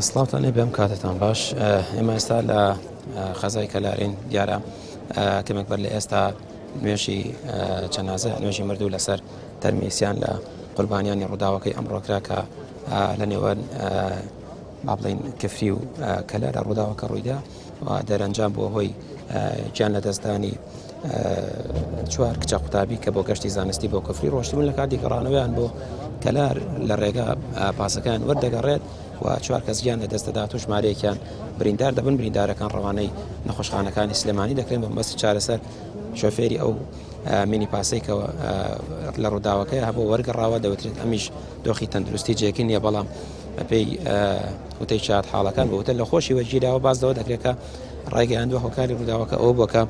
سڵاوتان لێ بێم کاتتان باش ئێمە ئێستا لە خەزای کەلارین دیارە کەمێک بەر لە ئێستا نوێژی جەنازە نوێژی مردوو لەسەر تەرمیسیان لە قوربانیانی ڕووداوەکەی ئەمڕۆکرا کە لە نێوان با بڵین کفری و کەلارە ڕووداوەکە ڕوویدا و دەرەنجام بۆ هۆی گیان لە دەستدانی چوار کچە قوتابی کە بۆ گەشتی زانستی بۆ کفری ڕۆشتبوون لە کاتی گەڕانەوەیان بۆ کەلار لە ڕێگا پاسەکان وەردەگەڕێت و چوار کەس گیان لە دەستدات و ژمارەیەکیان بریندار دەبن. بریندارەکان ڕەوانەی نەخۆشخانەکانی سلێمانی دەکرێن بە مەبەستی چارەسەر شۆفێری ئەو مینی پاسەی کە لە ڕووداوەکەی هەبوو وەرگەڕاوە دەوترێت ئەمیش دۆخی تەندروستی جێکی نییە بەڵام بەپێی وتەی چات حاڵەکان بە وتە لە خۆشی وەرگیراوە بازەوە دەکرێت کە ڕایگەیاندووە هۆکاری ڕووداوەکە ئەو بووە کە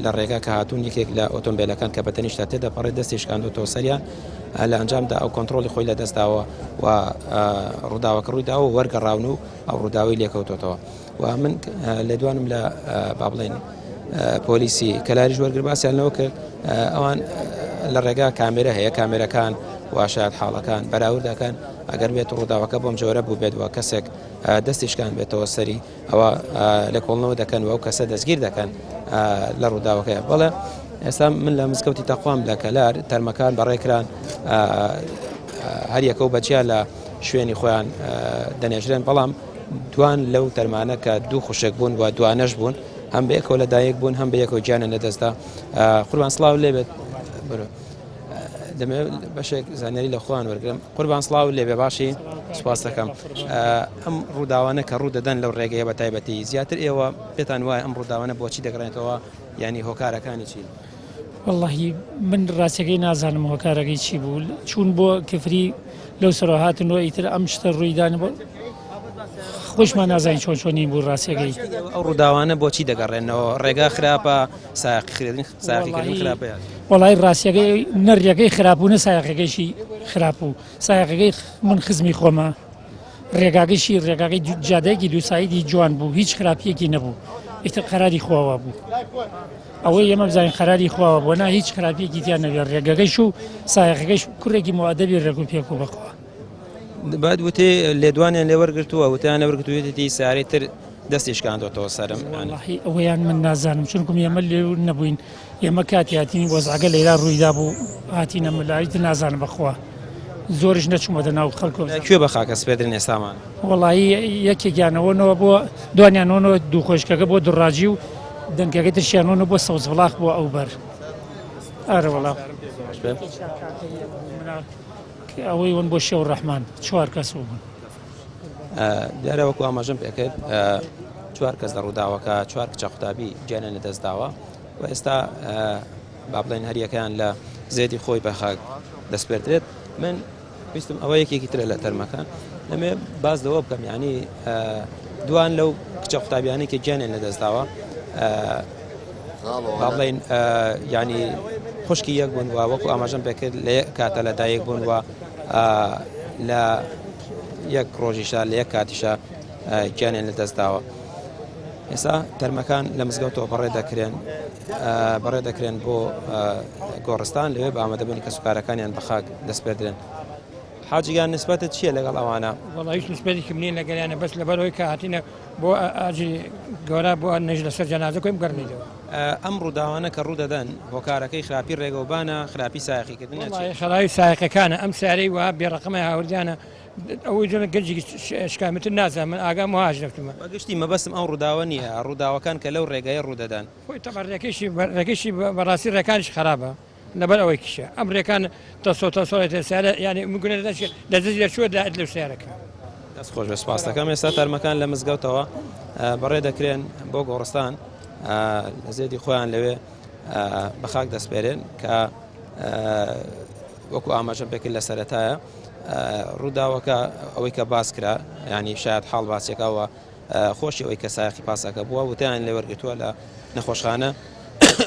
لە ڕێگا کە هاتوون یەکێک لە ئۆتۆمبیلەکان کە بەتەنیشتا تێدەپەڕێت دەستی شکاندوتەوە سەریان لە ئەنجامدا ئەو کۆنتترۆلی خۆی لە دەستداوە و ڕووداوەکە ڕوویداوە وەرگەڕاون و ئەو ڕووداوی لێکەوتۆتەوە و من لێدوانم لە با بڵێن پۆلیسی کەلاریش وەرگرباسیان لەوە کرد ئەوان لە ڕێگا کامێرە هەیە کامێرەکان واشایەت حاڵەکان بەراوردەکەن ئەگەر بێت ڕووداوەکە بۆم جۆرە بوو بێت وە کەسێک دەستیشکان بێتەوە سەری ئەوە لە کۆڵنەوە دەکەن و ئەو کەسە دەستگیر دەکەن لە ڕووداوەکەیە. بەڵێ ئێستا من لە مزگەوتی تەقوام لە کەلار تەرمەکان بەڕێکران هەر یەکە و بەچیا لە شوێنی خۆیان دەنێژرێن بەڵام دوان لەو تەرمانە کە دوو خوشک بوون و دوانەش بوون هەم بە یەکەوە لەدایک بوون هەم بە یەکەوە گیانە لەدەستدا. قوربان سڵاو لێبێت دەمێ بەشێک زانیاری لە خۆیان وەرگرم. قوربان سڵاو لێبێ باشی سوپاس دەکەم. ئەم ڕووداوانە کە ڕوو دەدەن لەو ڕێگەیە بە تایبەتی زیاتر ئێوە پێتان وایە ئەم ڕووداوانە بۆچی دەگەڕێنێتەوە ینی هۆکارەکانی چین؟ واللهی من ڕاستیەکەی نازانم هۆکارەکەی چی بوو چوون بۆ کفری لەو سەرۆ هاتنەوە ئیتر ئەم شتە ڕوویدان بۆ خۆشمان نازانین چۆن چۆنی بوو ڕاستیەکەی. ئەو ڕووداوانە بۆچی دەگەڕێنەوە ڕێگا خراپە سایقیکردنی خراپەیە؟ وڵای ڕاستیەکەی نەڕیەکەی خراپبوو نە سایقەکەیشی خراپ و سایقەکەی من خزمی خۆمە ڕێگاکەیشی ڕێگاکەی جادەیەکی دووسایدی جوان بوو هیچ خراپیەکی نەبوو ئیتر قەراری خواوە بوو ئەوەی ئێمە بزانین خەراری خواوە بۆ نا هیچ خراپیەکی تیان نەبێت ڕێگەکەیش و سایقەکەیش کوڕێکی مودەبی ڕێک و پێک و بەخوا. بعد وتێ لێدوانیان لێ وەرگرتووە وتیان وەرگرتوێتی سارێتتر دەستی شکاندوێتەوە سەرم ئەوەیان من نازانم چونکم ئێمە لێ نەبووین ئێمە کاتی هاتینی وەزعگە لەیرا ڕوویدا بوو هاتینە ملایت نازانم بەخوا زۆرش نەچوومەدە ناو خەڵکۆ کوێ بە خاکە سپێدرن ئێستامان وڵایی یەکێکیانەوەنەوە بۆ دوانیانەوە دوو خۆشکەکە بۆ دوڕاجی و دەنگەکەی ترشیانەوە بۆ سەوز بڵاق بۆ ئەو بەر ئارە وەڵا ئەوەی ون بۆ شێو ڕەحمان چوار کەس بوون دیارە وەکو ئاماژەم پێکرد چوار کەس لە ڕووداوەکە چوار کچە قوتابی گیانیان لەدەستداوە و ئێستا با بڵێن هەریەکەیان لە زێدی خۆی بە خاک دەستپێردرێت. من ویستم ئەوە یەکێکی ترە لە تەرمەکان لەمێ باز لەوە بکەم ینی دوان لەو کچە قوتابیانەی کە گیانیان لەدەستداوە با بڵێن ینی خوشکی یەک بوون و وەکو ئاماژەم پێکرد لە کاتە لەدایک بوون و لە یەک ڕۆژیشە لە یەک کاتیشە گیانیان لەدەستداوە. ئێستا تەرمەکان لە مزگەوتەوە بەڕێ دەکرێن بۆ گۆڕستان لەوێ بە ئامادەبوونی کە سوکارەکانیان بە خاک دەستپێردرێن. حاجیگان نسبەتت چییە لەگەڵ ئەوانە؟ وڵی هیچ نسبەتێکی منین لەگەڵیانە بەس لەبەرەوەی کە هاتینە بۆ ئاجی گەورە بۆ نەژ لەسەر جەنازە کۆیم گەڕنیدەوە. ئەم ڕووداوانە کە ڕوو دەدەن هۆکارەکەی خراپی ڕێگەوبانە خراپی سایقیکردن خەڵاوی سایقەکانە ئەم سارەی وە بێڕقەمە هاوردیانە ئەوەی جە گەنجێکی شکامتر نازان من ئاگام وهاژ دەکتمە بەگشتی مەبەستم ئەو ڕووداوە نییە ڕووداوەکان کە لەو ڕێگەیە ڕوودەدەن خۆی تەبەر ڕێکێکی بەڕاستی ڕێکانیش خراپە لەبەر ئەوەی کیشە ئەم ڕێکان تەسۆڵێتە سیارە ینی مگونە لەدەست لە چوە داعێت لەو سیارەکە. دەست خۆش بە سپاس دەکەم. ئێستا تەرمەکان لە مزگەوتەوە بەڕێ دەکرێن بۆ گۆڕستان لە زێدی خۆیان لەوێ بە خاک دەستپێرێن کە وەکو ئاماژەم پێکرد لە سەرەتایە ڕووداوەکە ئەوەی کە باس کرا ینی شاید حاڵ باسیەکەەوە خۆشی ئەوەی کە سایقی پاسەکە بووە وتیان لێ وەرگتووە لە نەخۆشخانە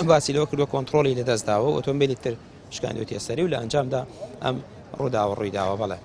باسی لەوە کردووە کۆنتترۆلی لەدەستداوە ئۆتۆمبیلی تر شکاندوێتی سەری و لە ئەنجامدا ئەم ڕووداوە ڕوویداوە بەڵێ.